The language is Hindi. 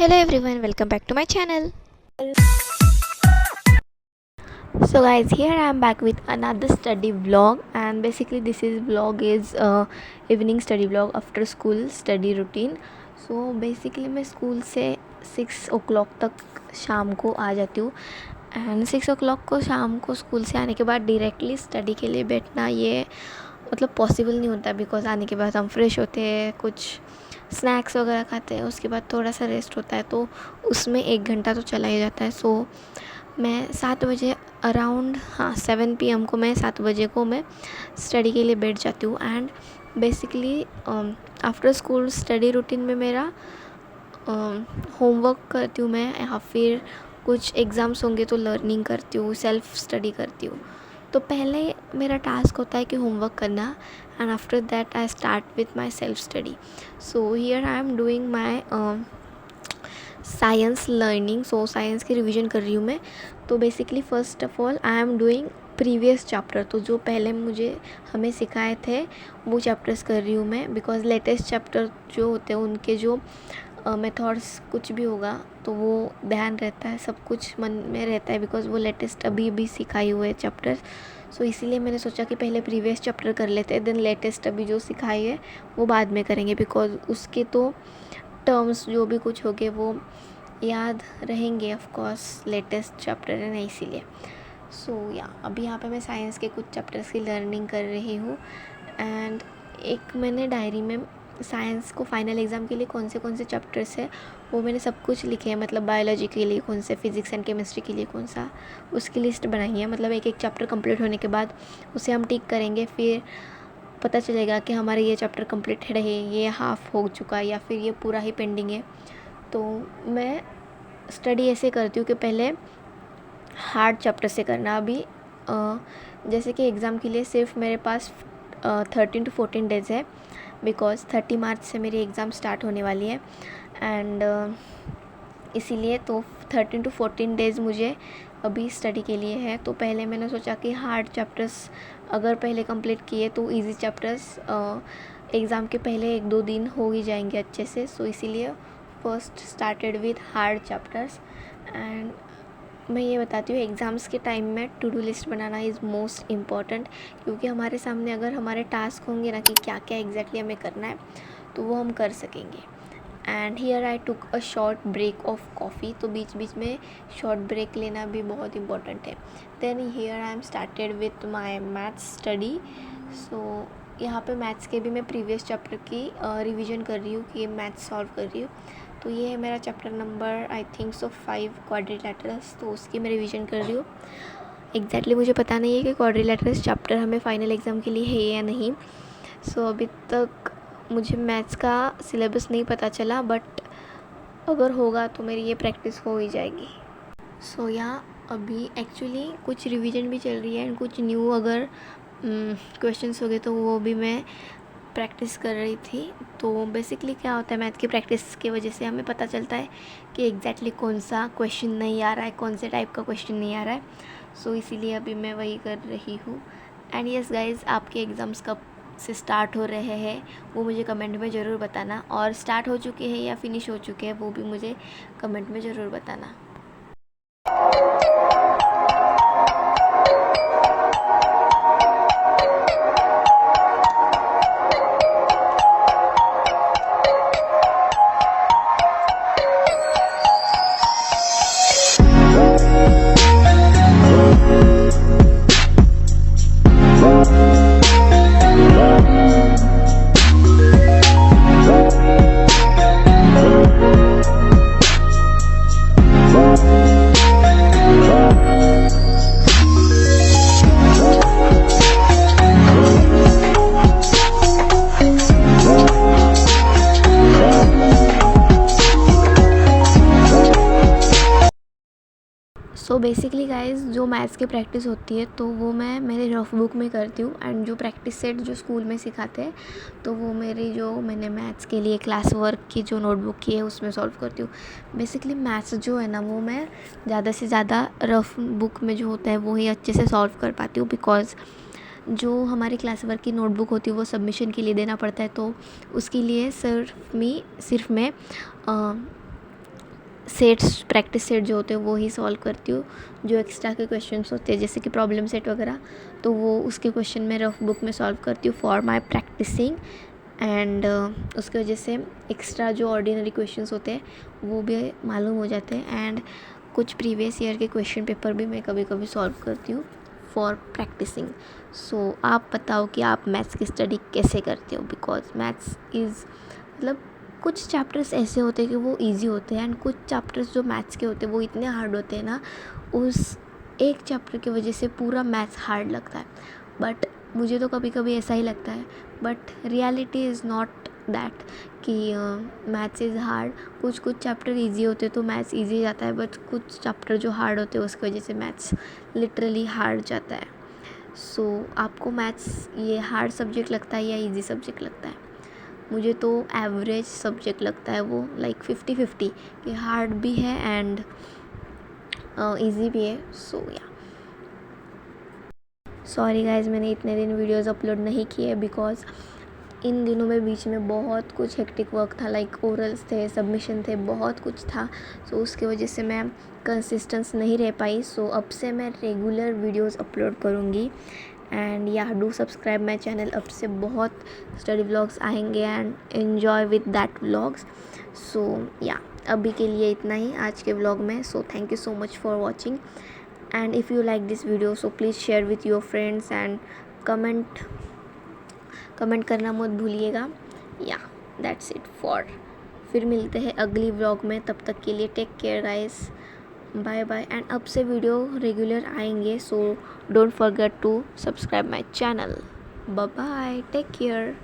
Hello everyone, welcome back to my channel. So guys, here I am back with another study vlog, and basically this is vlog is evening study vlog after school study routine. So basically मैं स्कूल से 6 o'clock तक शाम को आ जाती हूँ, एंड 6 o'clock को शाम को स्कूल से आने के बाद डायरेक्टली स्टडी के लिए बैठना ये मतलब पॉसिबल नहीं होता, बिकॉज आने के बाद हम फ्रेश होते हैं, कुछ स्नैक्स वगैरह खाते हैं, उसके बाद थोड़ा सा रेस्ट होता है, तो उसमें 1 घंटा तो चला ही जाता है. सो मैं 7 बजे अराउंड 7 PM को मैं 7 बजे को मैं स्टडी के लिए बैठ जाती हूँ. And basically after school study routine में मेरा होमवर्क करती हूँ मैं, या फिर कुछ एग्ज़ाम्स होंगे तो लर्निंग करती हूँ, सेल्फ स्टडी करती हूँ. तो पहले मेरा टास्क होता है कि होमवर्क करना, and after that I start with my self study. So here I am doing my science learning. So science की रिवीजन कर रही हूँ मैं. तो basically first of all I am doing previous chapter, तो जो पहले मुझे हमें सिखाए थे वो चैप्टर्स कर रही हूँ मैं, बिकॉज़ लेटेस्ट चैप्टर जो होते हैं उनके जो मेथड्स कुछ भी होगा तो वो ध्यान रहता है, सब कुछ मन में रहता है, बिकॉज़ वो लेटेस्ट अभी अभी सिखाए हुए चैप्टर. सो इसीलिए मैंने सोचा कि पहले प्रीवियस चैप्टर कर लेते हैं, देन लेटेस्ट अभी जो सिखाई है वो बाद में करेंगे, बिकॉज़ उसके तो टर्म्स जो भी कुछ होंगे वो याद रहेंगे. ऑफ कोर्स लेटेस्ट चैप्टर है ना, इसीलिए. सो या अभी यहाँ पे मैं साइंस के कुछ चैप्टर्स की लर्निंग कर रही हूँ. एंड एक मैंने डायरी में साइंस को फाइनल एग्ज़ाम के लिए कौन से चैप्टर्स है वो मैंने सब कुछ लिखे हैं, मतलब बायोलॉजी के लिए कौन से, फिज़िक्स एंड केमिस्ट्री के लिए कौन सा, उसकी लिस्ट बनाई है. मतलब एक एक चैप्टर कंप्लीट होने के बाद उसे हम टिक करेंगे, फिर पता चलेगा कि हमारा ये चैप्टर कंप्लीटेड है, ये हाफ़ हो चुका है, या फिर ये पूरा ही पेंडिंग है. तो मैं स्टडी ऐसे करती हूँ कि पहले हार्ड चैप्टर से करना. अभी जैसे कि एग्ज़ाम के लिए सिर्फ मेरे पास 13 to 14 डेज़ है, बिकॉज़ 30 मार्च से मेरी एग्ज़ाम स्टार्ट होने वाली है. एंड इसीलिए तो 13 to 14 डेज़ मुझे अभी स्टडी के लिए है. तो पहले मैंने सोचा कि हार्ड चैप्टर्स अगर पहले कंप्लीट किए तो इजी चैप्टर्स एग्ज़ाम के पहले 1-2 दिन हो ही जाएंगे अच्छे से. सो इसीलिए first started with hard chapters. And मैं ये बताती हूँ, एग्ज़ाम्स के टाइम में टू डू लिस्ट बनाना इज़ मोस्ट इम्पॉर्टेंट, क्योंकि हमारे सामने अगर हमारे टास्क होंगे ना कि क्या क्या एग्जैक्टली हमें करना है, तो वो हम कर सकेंगे. And here I took a short break of coffee. तो बीच बीच में शॉर्ट ब्रेक लेना भी बहुत इम्पॉर्टेंट है. Then here I am started with my maths study. So यहाँ पे मैथ्स के भी मैं प्रीवियस चैप्टर की रिवीजन कर रही हूँ कि मैथ्स सॉल्व कर रही हूँ. तो ये है मेरा chapter number I think so 5 क्वाड्रिलैटरल्स. तो उसकी मैं रिवीजन कर रही हूँ. एग्जैक्टली मुझे पता नहीं है कि क्वाड्रिलैटरल्स चैप्टर हमें फाइनल एग्ज़ाम के लिए है या नहीं. सो अभी तक मुझे मैथ्स का सिलेबस नहीं पता चला, बट अगर होगा तो मेरी ये प्रैक्टिस हो ही जाएगी. सो यहाँ अभी एक्चुअली कुछ रिवीजन भी चल रही है, एंड कुछ न्यू अगर क्वेश्चंस हो गए तो वो भी मैं प्रैक्टिस कर रही थी. तो बेसिकली क्या होता है, मैथ की प्रैक्टिस की वजह से हमें पता चलता है कि एग्जैक्टली कौन सा क्वेश्चन नहीं आ रहा है, कौन से टाइप का क्वेश्चन नहीं आ रहा है. सो इसीलिए अभी मैं वही कर रही हूँ. एंड यस गाइज़, आपके एग्ज़ाम्स कब से स्टार्ट हो रहे हैं वो मुझे कमेंट में ज़रूर बताना, और स्टार्ट हो चुके हैं या फिनिश हो चुके हैं वो भी मुझे कमेंट में ज़रूर बताना. सो बेसिकली गाइज़, जो मैथ्स की प्रैक्टिस होती है तो वो मैं मेरे रफ बुक में करती हूँ. एंड जो प्रैक्टिस सेट जो स्कूल में सिखाते हैं तो वो मेरी जो मैंने मैथ्स के लिए क्लास वर्क की जो नोटबुक की है उसमें सॉल्व करती हूँ. बेसिकली मैथ्स जो है ना वो मैं ज़्यादा से ज़्यादा रफ बुक में जो होता है वो ही अच्छे से सॉल्व कर पाती हूँ, बिकॉज़ जो हमारी क्लास वर्क की नोटबुक होती है वो सबमिशन के लिए देना पड़ता है. तो उसके लिए सिर्फ मैं सेट्स, प्रैक्टिस सेट जो होते हैं वो ही सॉल्व करती हूँ। जो एक्स्ट्रा के क्वेश्चंस होते हैं जैसे कि प्रॉब्लम सेट वगैरह, तो वो उसके क्वेश्चन मैं रफ बुक में सॉल्व करती हूँ फॉर माई प्रैक्टिसिंग। एंड उसकी वजह से एक्स्ट्रा जो ऑर्डिनरी क्वेश्चंस होते हैं वो भी मालूम हो जाते हैं। एंड कुछ प्रीवियस ईयर के क्वेश्चन पेपर भी मैं कभी कभी सॉल्व करती हूँ फॉर प्रैक्टिसिंग। सो आप बताओ कि आप मैथ्स की स्टडी कैसे करते हो, बिकॉज मैथ्स इज़ मतलब कुछ चैप्टर्स ऐसे होते हैं कि वो इजी होते हैं एंड कुछ चैप्टर्स जो मैथ्स के होते हैं वो इतने हार्ड होते हैं ना, उस एक चैप्टर की वजह से पूरा मैथ्स हार्ड लगता है। बट मुझे तो कभी कभी ऐसा ही लगता है, but reality is not that कि मैथ्स इज़ हार्ड। कुछ कुछ चैप्टर इजी होते हैं तो मैथ्स इजी जाता है, बट कुछ चैप्टर जो हार्ड होते हैं उसकी वजह से मैथ्स लिटरली हार्ड जाता है। सो आपको मैथ्स ये हार्ड सब्जेक्ट लगता है या इजी सब्जेक्ट लगता है? मुझे तो एवरेज सब्जेक्ट लगता है वो, लाइक 50-50 कि हार्ड भी है एंड इजी भी है। सो या सॉरी गाइज, मैंने इतने दिन वीडियोस अपलोड नहीं किए बिकॉज इन दिनों में बीच में बहुत कुछ हेक्टिक वर्क था, लाइक ओरल्स थे, सबमिशन थे, बहुत कुछ था। सो उसकी वजह से मैं कंसिस्टेंस नहीं रह पाई। सो अब से मैं रेगुलर वीडियोस अपलोड करूँगी and yeah do subscribe my channel. अब से बहुत स्टडी व्लॉग्स आएंगे and enjoy with that vlogs. So yeah अभी के लिए इतना ही आज के व्लॉग में। So thank you so much for watching and if you like this video so please share with your friends and comment करना मत भूलिएगा। या दैट्स इट फॉर, फिर मिलते हैं अगली व्लॉग में। तब तक के लिए take care guys, bye bye. And अब से वीडियो रेगुलर आएंगे, so don't forget to subscribe my channel. Bye bye, take care.